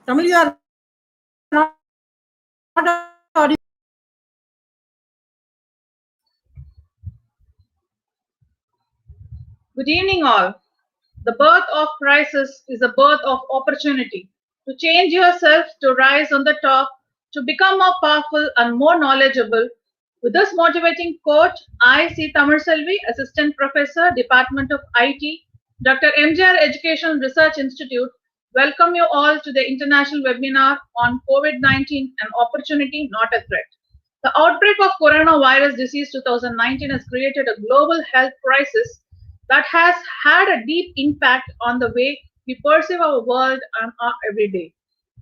Tamil, you are not audible. Good evening, all. The birth of crisis is the birth of opportunity. To change yourself, to rise on the top, to become more powerful and more knowledgeable. With this motivating quote, I see Tamil Selvi, Assistant Professor, Department of IT, Dr.M.G.R Education Research Institute, welcome you all to the international webinar on COVID-19, an opportunity, not a threat. The outbreak of coronavirus disease 2019 has created a global health crisis that has had a deep impact on the way we perceive our world and our everyday.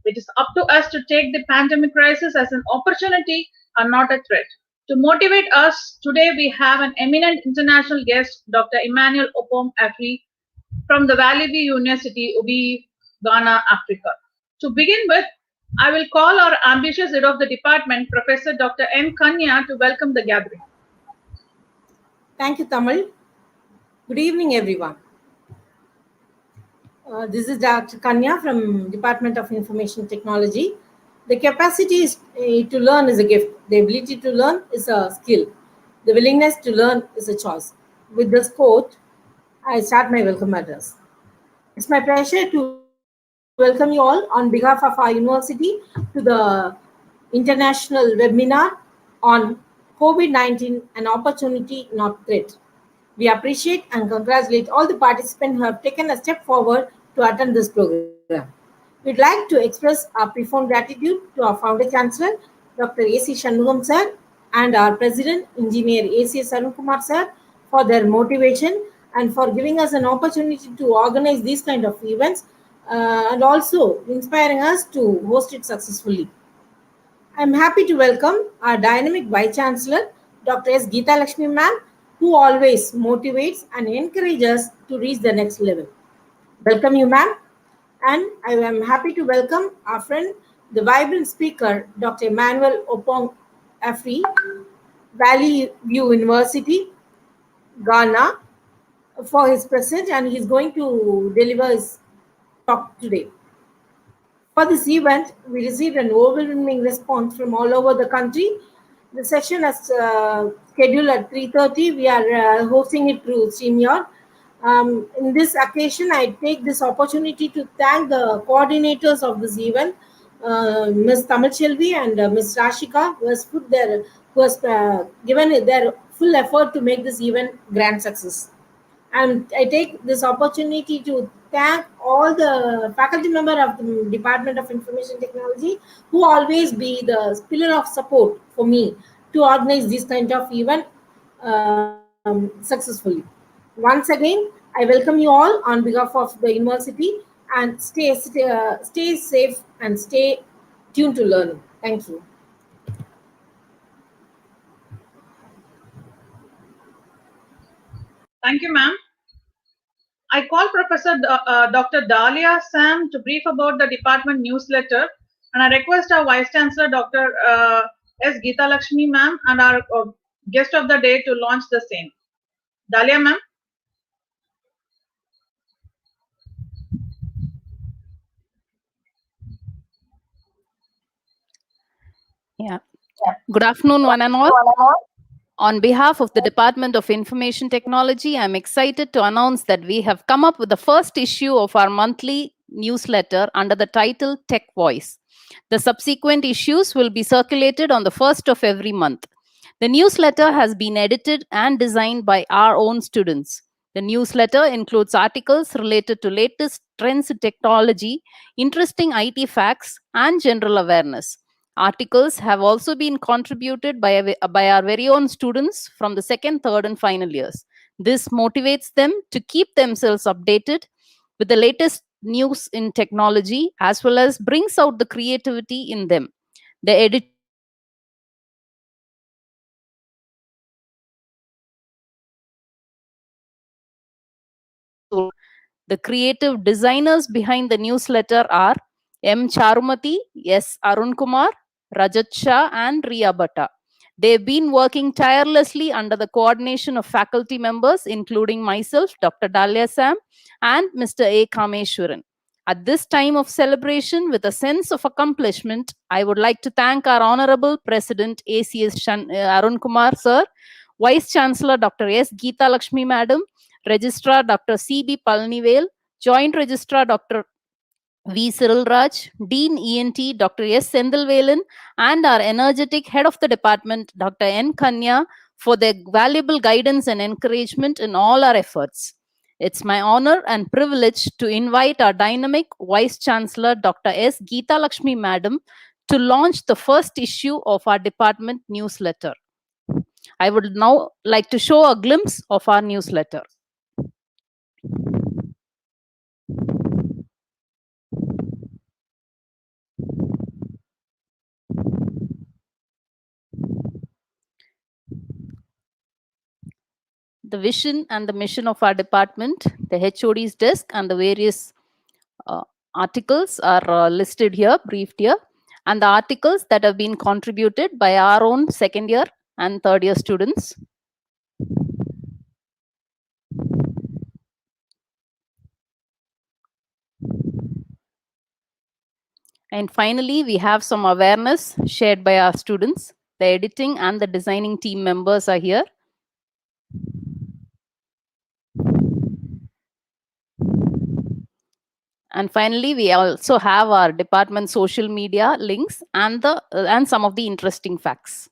It is up to us to take the pandemic crisis as an opportunity and not a threat. To motivate us, today we have an eminent international guest, Dr. Emmanuel Opong Afri from the Valley View University, Ubi, Ghana, Africa. To begin with, I will call our ambitious head of the department, Professor Dr. M. Kanya, to welcome the gathering. Thank you, Tamil. Good evening, everyone. This is Dr. Kanya from Department of Information Technology. The capacity to learn is a gift. The ability to learn is a skill. The willingness to learn is a choice. With this quote, I start my welcome address. It's my pleasure to welcome you all on behalf of our university to the international webinar on COVID-19, an opportunity, not threat. We appreciate and congratulate all the participants who have taken a step forward to attend this program. We'd like to express our profound gratitude to our founder chancellor, Dr. A.C. Shanmugam sir, and our president, Engineer A.C. Arunkumar sir, for their motivation and for giving us an opportunity to organize these kind of events and also inspiring us to host it successfully. I'm happy to welcome our dynamic Vice Chancellor, Dr. S. Geeta Lakshmi ma'am, who always motivates and encourages us to reach the next level. Welcome you, ma'am. And I am happy to welcome our friend, the vibrant speaker, Dr. Emmanuel Opong Afri, Valley View University, Ghana, for his presence, and he's going to deliver his talk today. For this event, we received an overwhelming response from all over the country. The session is scheduled at 3:30. We are hosting it through StreamYard. In this occasion, I take this opportunity to thank the coordinators of this event, Ms. Tamil Shelvi and Ms. Rashika, who has given their full effort to make this event grand success. And I take this opportunity to thank all the faculty member of the Department of Information Technology who always be the pillar of support for me to organize this kind of event successfully. Once again, I welcome you all on behalf of the university and stay safe and stay tuned to learning. Thank you. Thank you, ma'am. I call Professor Dr. Dahlia Sam to brief about the department newsletter, and I request our Vice Chancellor, Dr. S. Geeta Lakshmi ma'am, and our guest of the day to launch the same. Dahlia ma'am. Yeah. Good afternoon, one and all. On behalf of the Department of Information Technology, I'm excited to announce that we have come up with the first issue of our monthly newsletter under the title Tech Voice. The subsequent issues will be circulated on the first of every month. The newsletter has been edited and designed by our own students. The newsletter includes articles related to latest trends in technology, interesting IT facts, and general awareness. Articles have also been contributed by our very own students from the second, third, and final years. This motivates them to keep themselves updated with the latest news in technology as well as brings out the creativity in them. The editor The creative designers behind the newsletter are M. Charumati, S. Arunkumar, Rajat Shah, and Riya Bhatta. They've been working tirelessly under the coordination of faculty members, including myself, Dr. Dahlia Sam, and Mr. A. Kameshwaran. At this time of celebration, with a sense of accomplishment, I would like to thank our Honorable President ACS Arun Kumar Sir, Vice Chancellor Dr. S. Geeta Lakshmi Madam, Registrar Dr. C.B. Palnivel, Joint Registrar Dr. V. Cyril Raj, Dean ENT Dr. S. Sendilvelan, and our energetic head of the department, Dr. N. Kanya, for their valuable guidance and encouragement in all our efforts. It's my honor and privilege to invite our dynamic Vice Chancellor, Dr. S. Geeta Lakshmi Madam, to launch the first issue of our department newsletter. I would now like to show a glimpse of our newsletter. The vision and the mission of our department, the HOD's desk, and the various uh, articles are listed here, briefed here, and the articles that have been contributed by our own second year and third year students. And finally, we have some awareness shared by our students. The editing and the designing team members are here. And finally, we also have our department social media links and some of the interesting facts.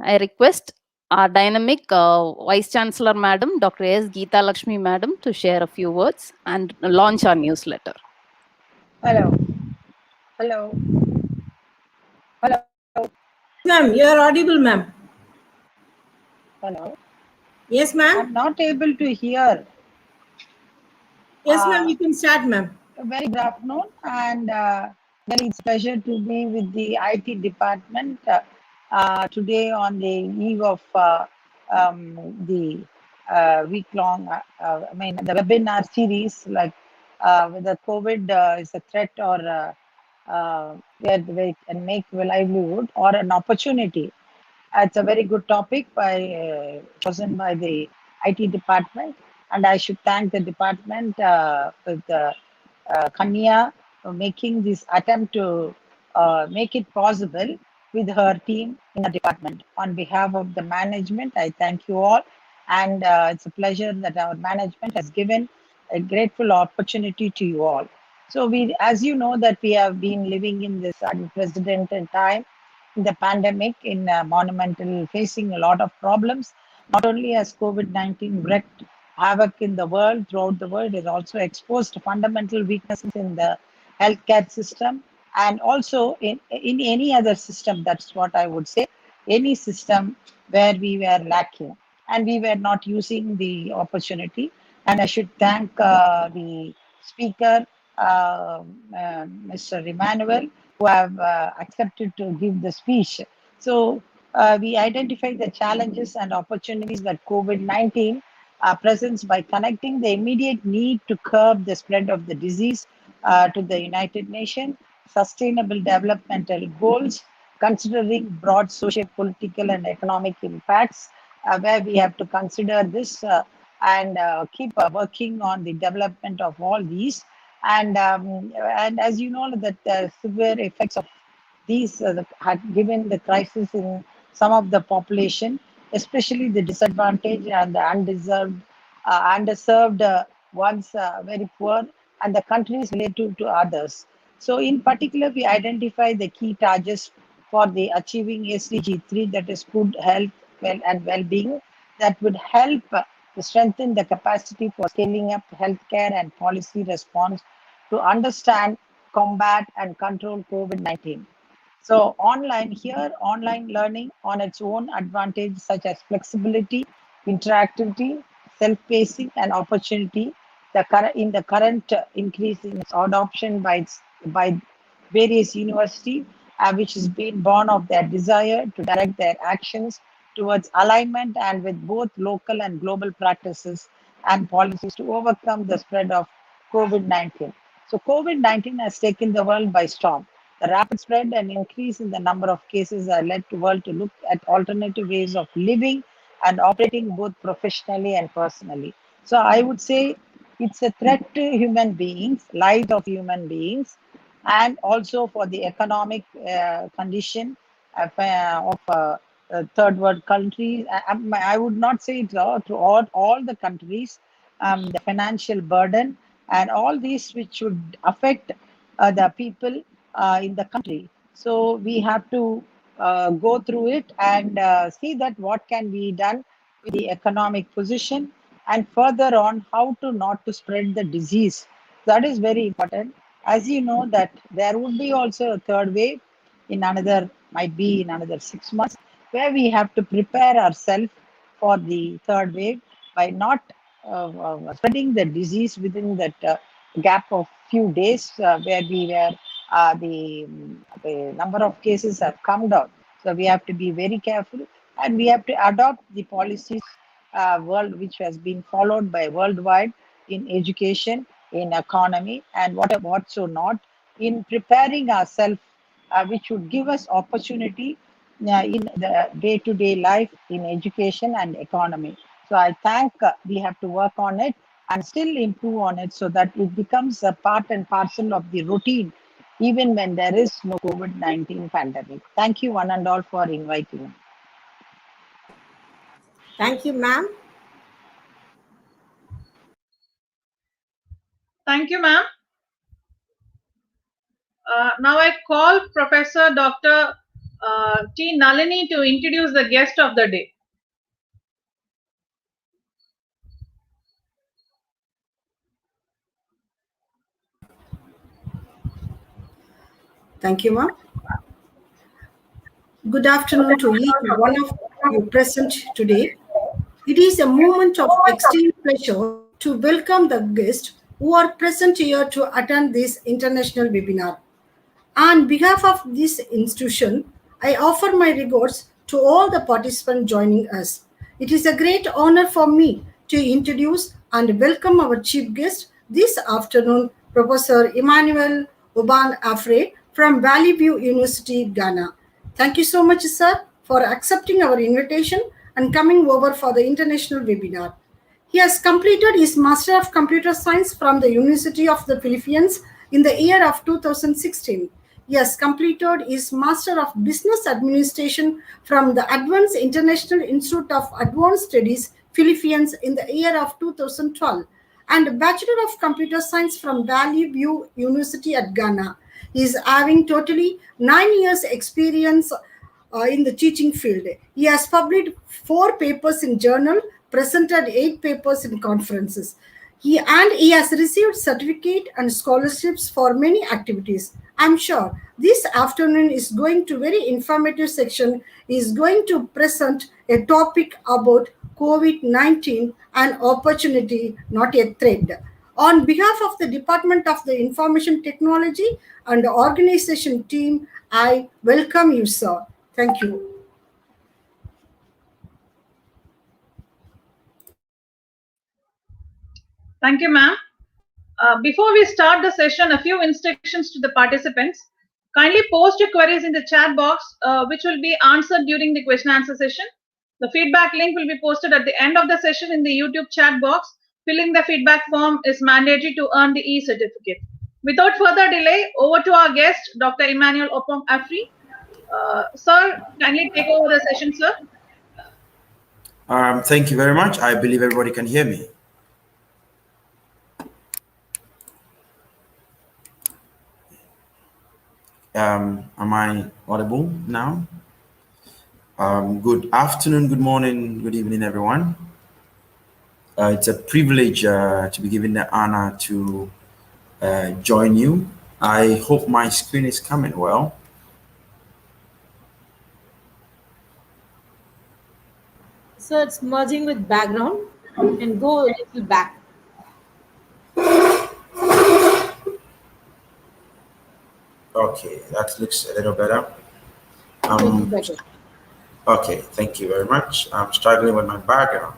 I request our dynamic Vice Chancellor Madam, Dr. S. Geeta Lakshmi Madam, to share a few words and launch our newsletter. Hello. Hello. Hello. Ma'am, you are audible, ma'am. Hello. Yes, ma'am. I'm not able to hear. Yes, ma'am. You can start, ma'am. Very good afternoon, and really it's a pleasure to be with the IT department today on the eve of the week-long, the webinar series, like whether COVID is a threat or where we can make a livelihood or an opportunity. It's a very good topic chosen by the IT department, and I should thank the department with Kanya for making this attempt to make it possible with her team in the department. On behalf of the management, I thank you all, and it's a pleasure that our management has given a grateful opportunity to you all. So we, as you know, that we have been living in this unprecedented time, in the pandemic, in monumental, facing a lot of problems. Not only has COVID-19 wreaked havoc in the world, throughout the world, it also exposed fundamental weaknesses in the healthcare system and also in any other system. That's what I would say. Any system where we were lacking and we were not using the opportunity. And I should thank the speaker, Mr. Emmanuel, who have accepted to give the speech. So we identify the challenges and opportunities that COVID-19 presents by connecting the immediate need to curb the spread of the disease to the United Nations Sustainable Developmental Goals, considering broad social, political, and economic impacts, where we have to consider this and keep working on the development of all these. And as you know, that the severe effects of these had given the crisis in some of the population, especially the disadvantaged and the underserved ones, very poor, and the countries related to others. So, in particular, we identify the key targets for the achieving SDG 3, that is good health, and well-being, that would help to strengthen the capacity for scaling up healthcare and policy response to understand, combat, and control COVID-19. So online learning on its own advantage, such as flexibility, interactivity, self-pacing, and opportunity. In the current increase in its adoption by various universities, which is being born of their desire to direct their actions towards alignment and with both local and global practices and policies to overcome the spread of COVID-19. So COVID-19 has taken the world by storm. The rapid spread and increase in the number of cases have led the world to look at alternative ways of living and operating both professionally and personally. So I would say It's a threat to human beings, lives of human beings, and also for the economic condition of third world countries. I would not say it to all the countries, the financial burden and all these which should affect the people in the country. So we have to go through it and see that what can be done with the economic position, and further on how to not to spread the disease. That is very important. As you know that there would be also a third wave in another, might be in another 6 months, where we have to prepare ourselves for the third wave by not spreading the disease within that gap of few days where we were the number of cases have come down. So we have to be very careful, and we have to adopt the policies world which has been followed by worldwide in education, in economy, and what so not, in preparing ourselves, which would give us opportunity in the day-to-day life in education and economy. So I think we have to work on it and still improve on it so that it becomes a part and parcel of the routine, even when there is no COVID-19 pandemic. Thank you one and all for inviting me. Thank you, ma'am. Thank you, ma'am. Now I call Professor Dr. T. Nalini to introduce the guest of the day. Thank you, ma'am. Good afternoon to each one of you present today. It is a moment of extreme pleasure to welcome the guests who are present here to attend this international webinar. On behalf of this institution, I offer my regards to all the participants joining us. It is a great honor for me to introduce and welcome our chief guest this afternoon, Professor Emmanuel Oban Afre from Valley View University, Ghana. Thank you so much, sir, for accepting our invitation and coming over for the international webinar. He has completed his Master of Computer Science from the University of the Philippines in the year of 2016. He has completed his Master of Business Administration from the Advanced International Institute of Advanced Studies, Philippines in the year of 2012, and Bachelor of Computer Science from Valley View University at Ghana. He is having totally 9 years experience in the teaching field. He has published 4 papers in journal, presented 8 papers in conferences. He has received certificate and scholarships for many activities. I'm sure this afternoon is going to very informative section, is going to present a topic about COVID-19, an opportunity, not a threat. On behalf of the Department of the Information Technology and the organization team, I welcome you, sir. Thank you. Thank you, ma'am. Before we start the session, a few instructions to the participants. Kindly post your queries in the chat box, which will be answered during the question answer session. The feedback link will be posted at the end of the session in the YouTube chat box. Filling the feedback form is mandatory to earn the e-certificate. Without further delay, over to our guest, Dr. Emmanuel Opong Afri. Sir, kindly take over the session, sir. Thank you very much. I believe everybody can hear me. Am I audible now? Good afternoon, good morning, good evening, everyone. It's a privilege to be given the honor to join you. I hope my screen is coming well. So it's merging with background, and go a little back. Okay, that looks a little better. Little better. Okay, thank you very much. I'm struggling with my background.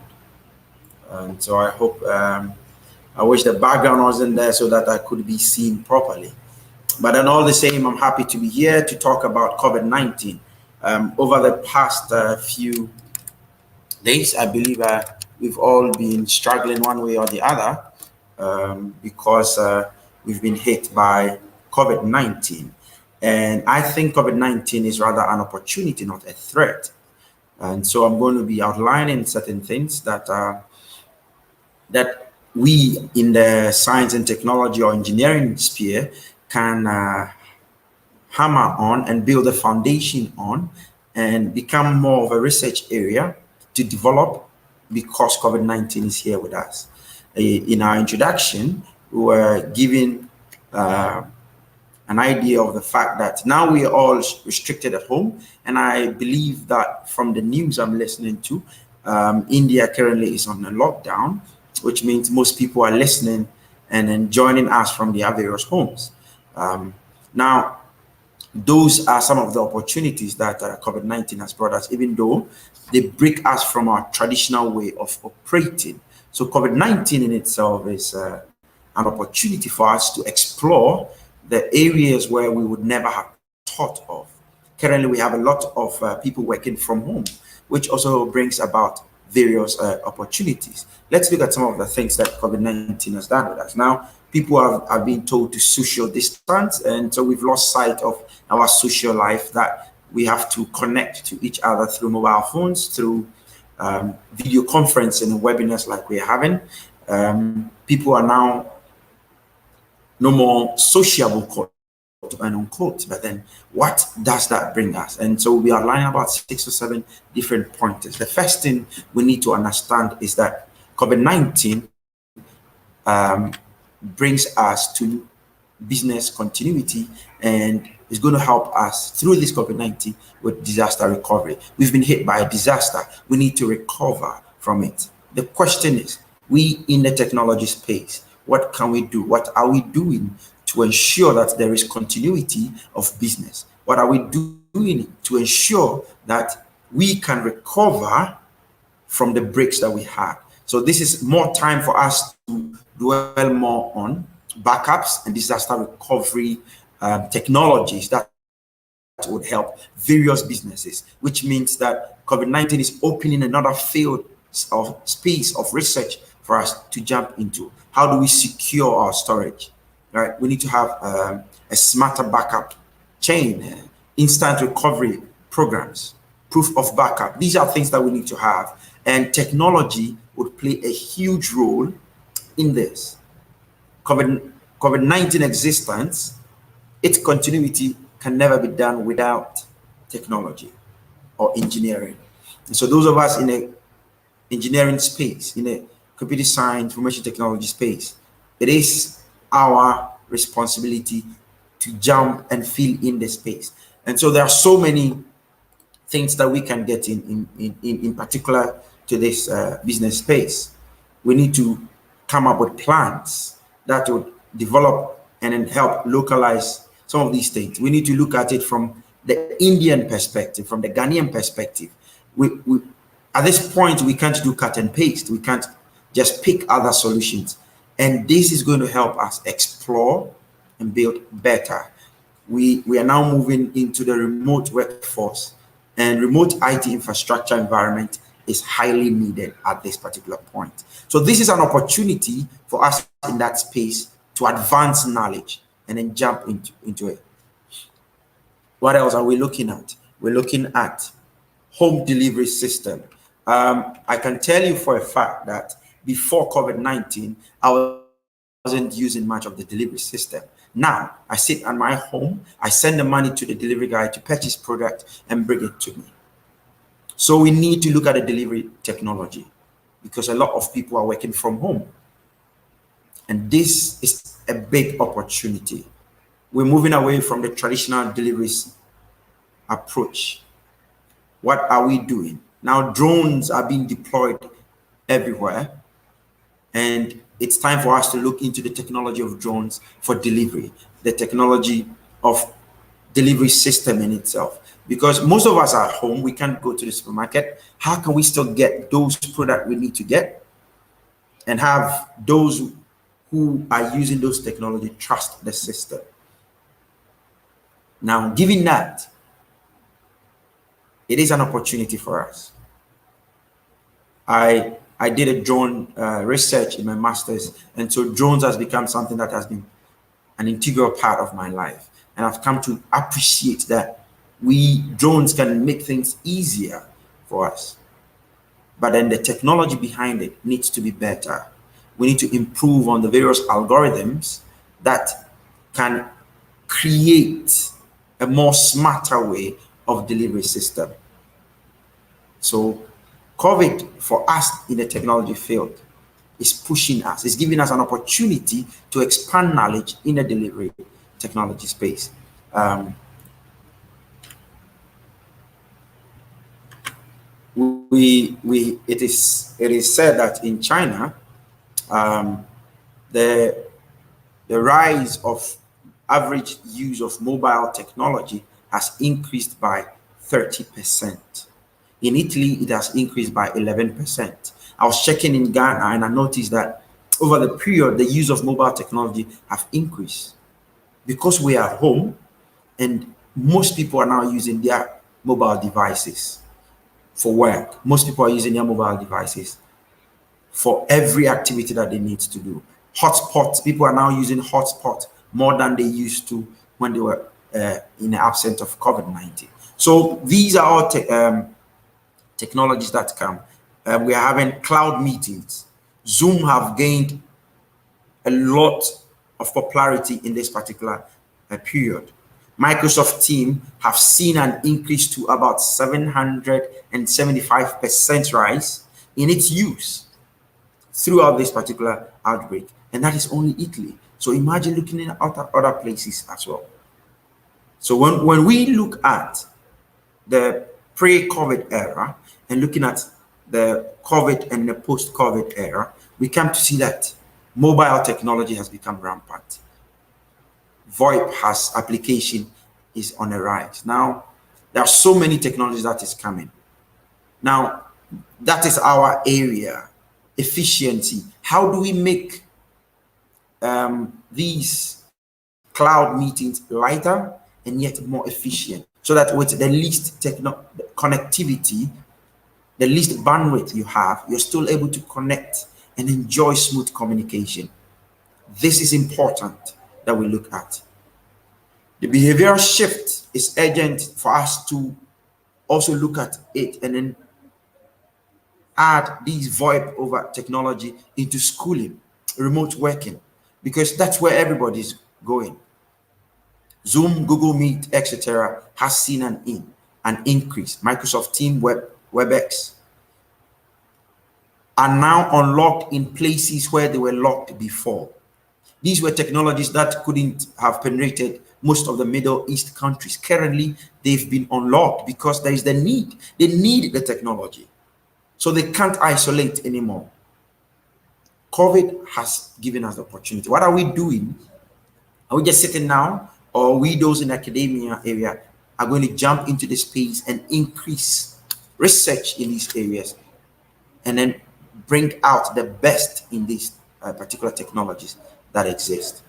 And so I hope, I wish the background wasn't there so that I could be seen properly. But then all the same, I'm happy to be here to talk about COVID-19. Over the past few days, I believe we've all been struggling one way or the other because we've been hit by COVID-19. And I think COVID-19 is rather an opportunity, not a threat. And so I'm going to be outlining certain things that that we in the science and technology or engineering sphere can hammer on and build a foundation on and become more of a research area to develop because COVID-19 is here with us. In our introduction, we were given an idea of the fact that now we are all restricted at home. And I believe that from the news I'm listening to, India currently is on a lockdown, which means most people are listening and then joining us from their various homes. Now, those are some of the opportunities that COVID-19 has brought us, even though they break us from our traditional way of operating. So COVID-19 in itself is an opportunity for us to explore the areas where we would never have thought of. Currently, we have a lot of people working from home, which also brings about various opportunities. Let's look at some of the things that COVID-19 has done with us. Now, people have been told to social distance, and so we've lost sight of our social life, that we have to connect to each other through mobile phones, through video conferencing and webinars like we're having. People are now no more sociable, quote and unquote, but then what does that bring us? And so we are outlining about 6 or 7 different pointers. The first thing we need to understand is that COVID-19 brings us to business continuity and is going to help us through this COVID-19 with disaster recovery. We've been hit by a disaster. We need to recover from it. The question is, we in the technology space, what can we do? What are we doing to ensure that there is continuity of business? What are we doing to ensure that we can recover from the breaks that we had? So this is more time for us to dwell more on backups and disaster recovery technologies that would help various businesses, which means that COVID-19 is opening another field of space of research for us to jump into. How do we secure our storage? Right? We need to have a smarter backup chain, instant recovery programs, proof of backup. These are things that we need to have, and technology would play a huge role in this. COVID-19 existence, its continuity can never be done without technology or engineering. And so those of us in a engineering space, in a computer science, information technology space, it is our responsibility to jump and fill in the space. And so there are so many things that we can get in particular to this business space. We need to come up with plans that would develop and then help localize some of these things. We need to look at it from the Indian perspective, from the Ghanaian perspective. At this point, we can't do cut and paste. We can't just pick other solutions. And this is going to help us explore and build better. We are now moving into the remote workforce, and remote IT infrastructure environment is highly needed at this particular point. So this is an opportunity for us in that space to advance knowledge and then jump into it. What else are we looking at? We're looking at home delivery system. I can tell you for a fact that before COVID-19, I wasn't using much of the delivery system. Now, I sit at my home, I send the money to the delivery guy to purchase product and bring it to me. So we need to look at the delivery technology because a lot of people are working from home. And this is a big opportunity. We're moving away from the traditional deliveries approach. What are we doing? Now, drones are being deployed everywhere. And it's time for us to look into the technology of drones for delivery, the technology of delivery system in itself. Because most of us are at home, we can't go to the supermarket. How can we still get those products we need to get and have those who are using those technology trust the system? Now, given that, it is an opportunity for us. I I did a drone research in my master's, and so drones has become something that has been an integral part of my life. And I've come to appreciate that drones can make things easier for us. But then the technology behind it needs to be better. We need to improve on the various algorithms that can create a more smarter way of delivery system. So COVID for us in the technology field is pushing us, is giving us an opportunity to expand knowledge in the delivery technology space. It is said that in China, the rise of average use of mobile technology has increased by 30%. In Italy, it has increased by 11%. I was checking in Ghana and I noticed that over the period, the use of mobile technology have increased because we are home and most people are now using their mobile devices for work. Most people are using their mobile devices for every activity that they need to do. Hotspots, people are now using hotspots more than they used to when they were in the absence of COVID-19. So these are all technologies that come. We are having cloud meetings. Zoom have gained a lot of popularity in this particular period. Microsoft Teams have seen an increase to about 775% rise in its use throughout this particular outbreak. And that is only Italy. So imagine looking at other places as well. So when we look at the pre-COVID era and looking at the COVID and the post-COVID era, we come to see that mobile technology has become rampant. VoIP has application is on the rise. Now, there are so many technologies that is coming. Now, that is our area, efficiency. How do we make these cloud meetings lighter and yet more efficient, so that with the least connectivity, the least bandwidth you have, you're still able to connect and enjoy smooth communication? This is important that we look at. The behavioral shift is urgent for us to also look at it and then add these VoIP over technology into schooling, remote working, because that's where everybody's going. Zoom, Google Meet, etc. has seen an increase. Microsoft Teams, WebEx are now unlocked in places where they were locked before. These were technologies that couldn't have penetrated most of the Middle East countries. Currently, they've been unlocked because there is the need. They need the technology. So they can't isolate anymore. COVID has given us the opportunity. What are we doing? Are we just sitting now? Or we, those in the academia area, are going to jump into the space and increase research in these areas and then bring out the best in these particular technologies that exist?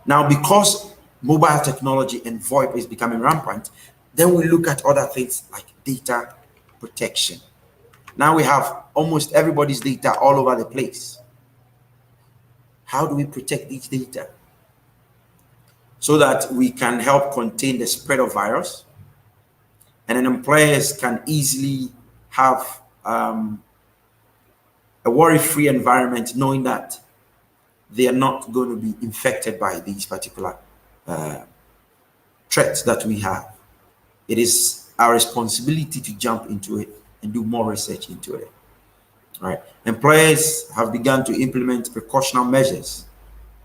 Now, because mobile technology and VoIP is becoming rampant, then we look at other things like data protection. Now we have almost everybody's data all over the place. How do we protect these data so that we can help contain the spread of virus, and then employers can easily have a worry-free environment, knowing that they are not going to be infected by these particular threats that we have? It is our responsibility to jump into it and do more research into it. Right? Employers have begun to implement precautionary measures,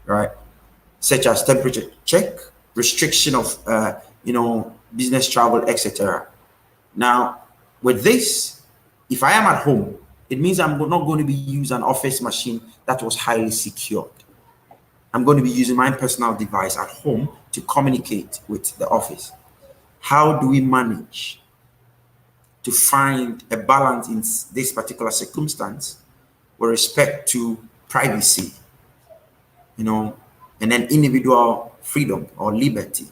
right, such as temperature check, restriction of business travel, etc. Now, with this, if I am at home, it means I'm not going to be using an office machine that was highly secured. I'm going to be using my personal device at home to communicate with the office. How do we manage to find a balance in this particular circumstance with respect to privacy, and then individual freedom or liberty?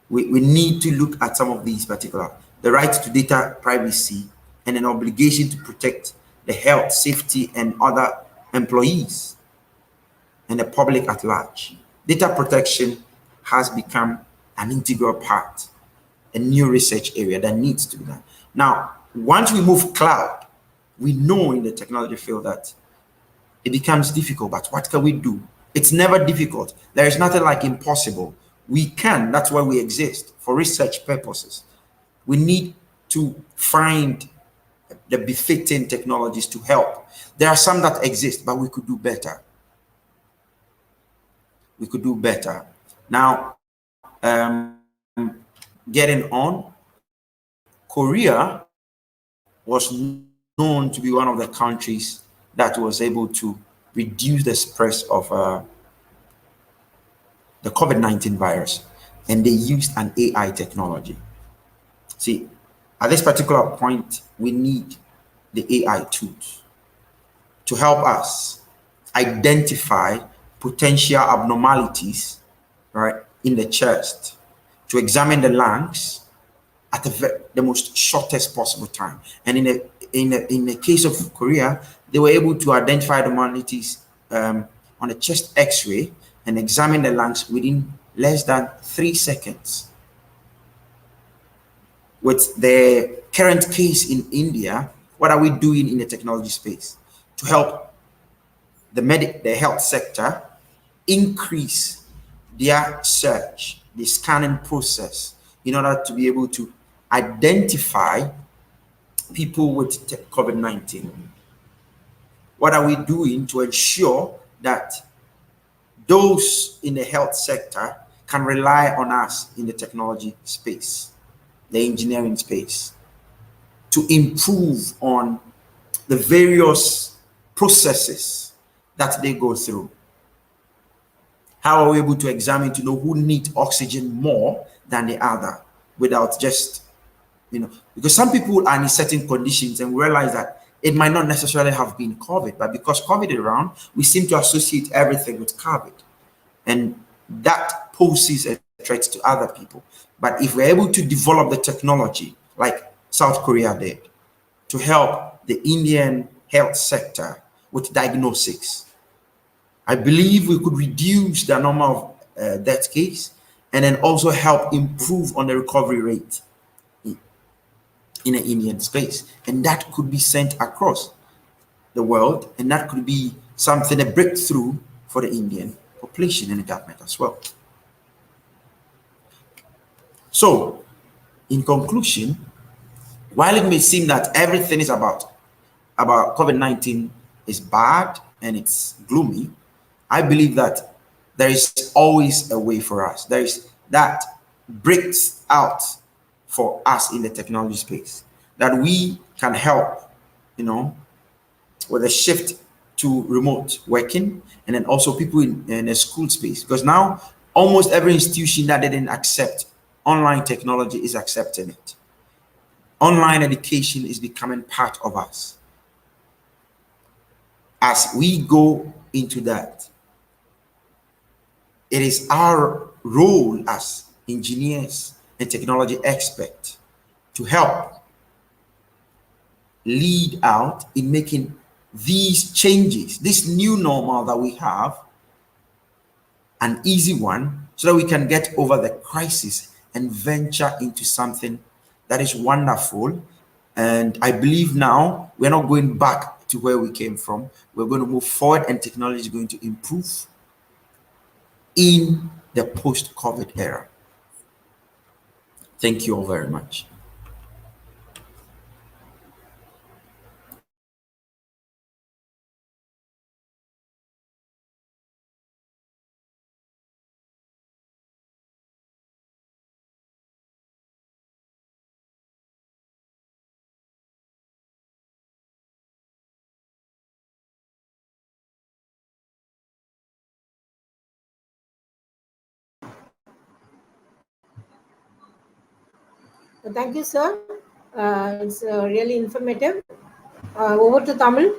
We need to look at some of these particular, the right to data privacy and an obligation to protect the health, safety, and other employees and the public at large. Data protection has become an integral part, a new research area that needs to be done. Now, once we move cloud, we know in the technology field that it becomes difficult, but what can we do? It's never difficult. There is nothing like impossible. We can, that's why we exist, for research purposes. We need to find the befitting technologies to help. There are some that exist, but we could do better. We could do better. Now, getting on, Korea was known to be one of the countries that was able to reduce the spread of the COVID-19 virus, and they used an AI technology. See, at this particular point, we need the AI tools to help us identify potential abnormalities, right, in the chest, to examine the lungs at the most shortest possible time. And in the case of Korea, they were able to identify abnormalities on a chest X-ray and examine the lungs within less than 3 seconds. With the current case in India, what are we doing in the technology space to help the health sector increase their search, the scanning process, in order to be able to identify people with COVID-19? What are we doing to ensure that those in the health sector can rely on us in the technology space, the engineering space, to improve on the various processes that they go through? How are we able to examine to know who needs oxygen more than the other without just, because some people are in certain conditions and we realize that it might not necessarily have been COVID, but because COVID is around, we seem to associate everything with COVID. And that poses a threat to other people. But if we're able to develop the technology like South Korea did to help the Indian health sector with diagnostics, I believe we could reduce the number of death cases and then also help improve on the recovery rate in an Indian space. And that could be sent across the world, and that could be something, a breakthrough for the Indian population and the government as well. So, in conclusion, while it may seem that everything is about COVID-19 is bad and it's gloomy, I believe that there is always a way for us. There is that breaks out for us in the technology space, that we can help, with a shift to remote working, and then also people in a school space, because now almost every institution that didn't accept online technology is accepting it. Online education is becoming part of us. As we go into that, it is our role as engineers and technology experts to help lead out in making these changes, this new normal that we have, an easy one, so that we can get over the crisis and venture into something that is wonderful. And I believe now we're not going back to where we came from. We're going to move forward, and technology is going to improve in the post-COVID era. Thank you all very much. Thank you, sir. It's really informative. Over to Tamil.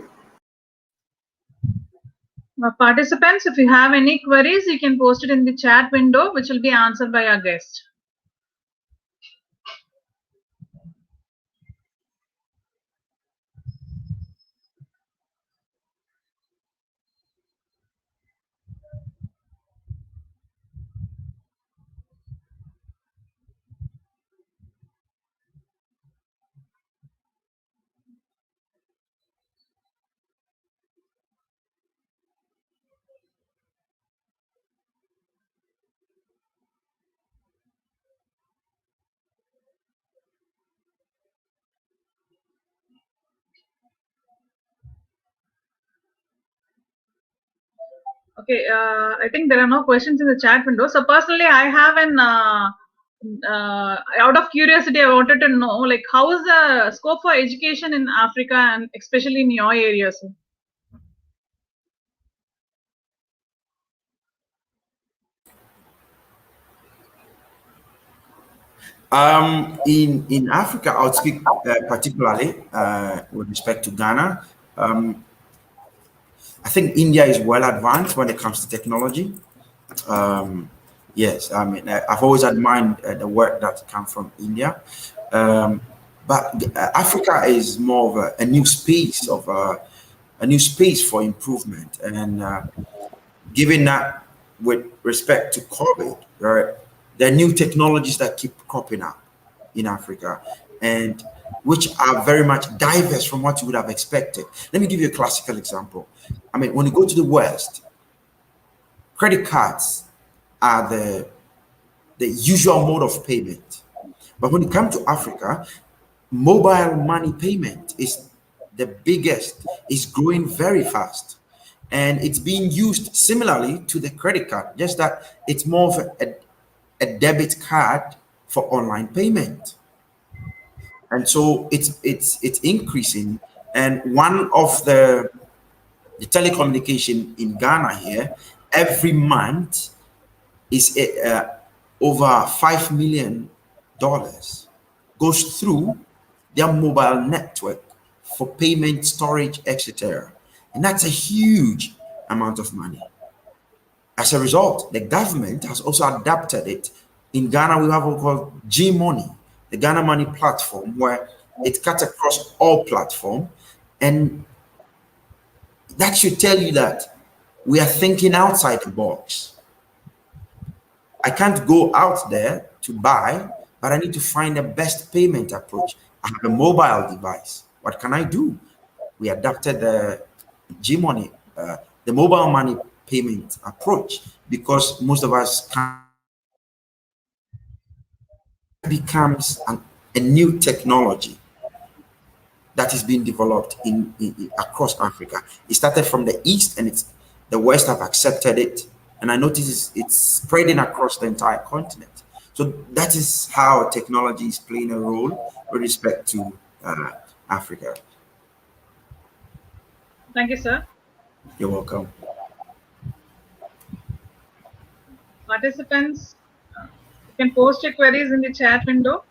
Participants, if you have any queries, you can post it in the chat window, which will be answered by our guest. Okay, I think there are no questions in the chat window. So personally, I have an out of curiosity, I wanted to know, like, how is the scope for education in Africa and especially in your areas? In Africa, I would speak particularly with respect to Ghana. I think India is well advanced when it comes to technology. Yes, I mean, I've always admired the work that comes from India. But Africa is more of a new space of a new space for improvement. And given that, with respect to COVID, right, there are new technologies that keep cropping up in Africa, and which are very much diverse from what you would have expected. Let me give you a classical example. I mean, when you go to the West, credit cards are the usual mode of payment. But when it comes to Africa, mobile money payment is the biggest, is growing very fast. And it's being used similarly to the credit card, just that it's more of a debit card for online payment. And so it's increasing. And one of the telecommunication in Ghana here, every month is over $5 million goes through their mobile network for payment, storage, etc. And that's a huge amount of money. As a result, the government has also adapted it. In Ghana, we have what we call G Money, the Ghana Money platform, where it cuts across all platforms. And that should tell you that we are thinking outside the box. I can't go out there to buy, but I need to find the best payment approach. I have a mobile device. What can I do? We adapted the G Money, the mobile money payment approach, because most of us can becomes a new technology that is being developed across Africa. It started from the East, and the West have accepted it. And I notice it's spreading across the entire continent. So that is how technology is playing a role with respect to Africa. Thank you, sir. You're welcome. Participants, you can post your queries in the chat window.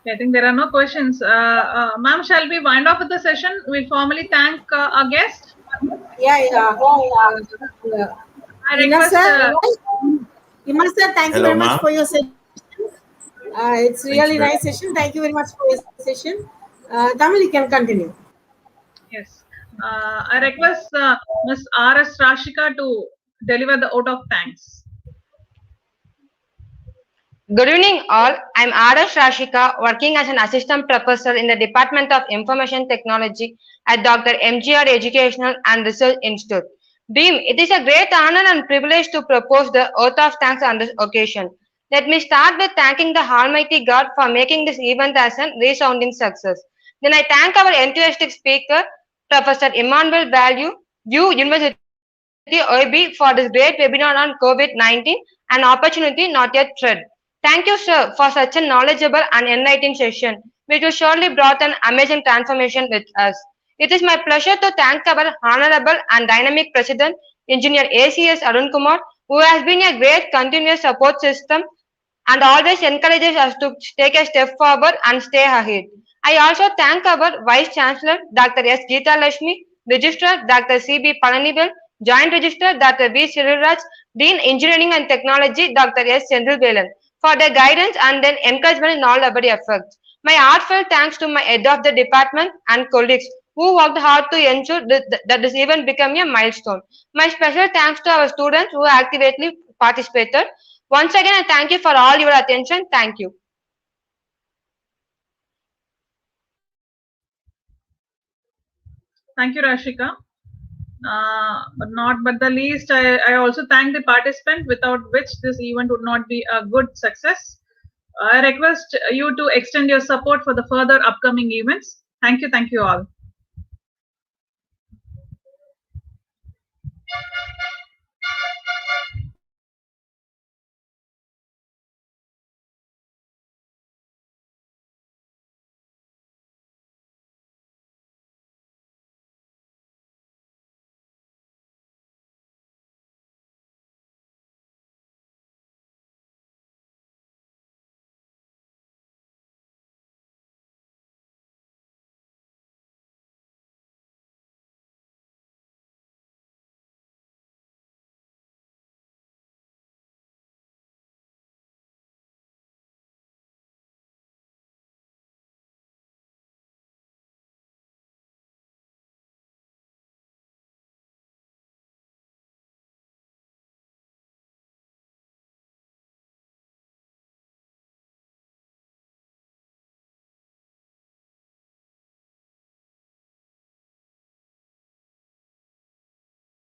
I think there are no questions. Ma'am, shall we wind up with the session? We'll formally thank our guest. Yeah. I request. Ima sir, thank you Hello, very much ma'am. for your session. It's Thank you really very nice session. Thank you very much for your session. Tamil, you can continue. Yes. I request Ms. R.S. Rashika to deliver the vote of thanks. Good evening all. I'm R.S. Rashika, working as an assistant professor in the Department of Information Technology at Dr.M.G.R. Educational and Research Institute. Dean, it is a great honor and privilege to propose the oath of thanks on this occasion. Let me start with thanking the Almighty God for making this event as a resounding success. Then I thank our enthusiastic speaker, Professor Emmanuel Value, University OIB, for this great webinar on COVID-19, an opportunity not yet tread. Thank you, sir, for such a knowledgeable and enlightening session, which will surely brought an amazing transformation with us. It is my pleasure to thank our honorable and dynamic president, Engineer ACS Arun Kumar, who has been a great continuous support system and always encourages us to take a step forward and stay ahead. I also thank our Vice Chancellor, Dr. S. Geeta Lashmi, Registrar, Dr. C.B. Palanivel, Joint Registrar, Dr. V. Siriraj, Dean Engineering and Technology, Dr. S. Sendilvelan, for their guidance and their encouragement in all our efforts. My heartfelt thanks to my head of the department and colleagues who worked hard to ensure that this event became a milestone. My special thanks to our students who actively participated. Once again, I thank you for all your attention. Thank you. Thank you, Rashika. But the least, I also thank the participant, without which this event would not be a good success. I request you to extend your support for the further upcoming events. Thank you all.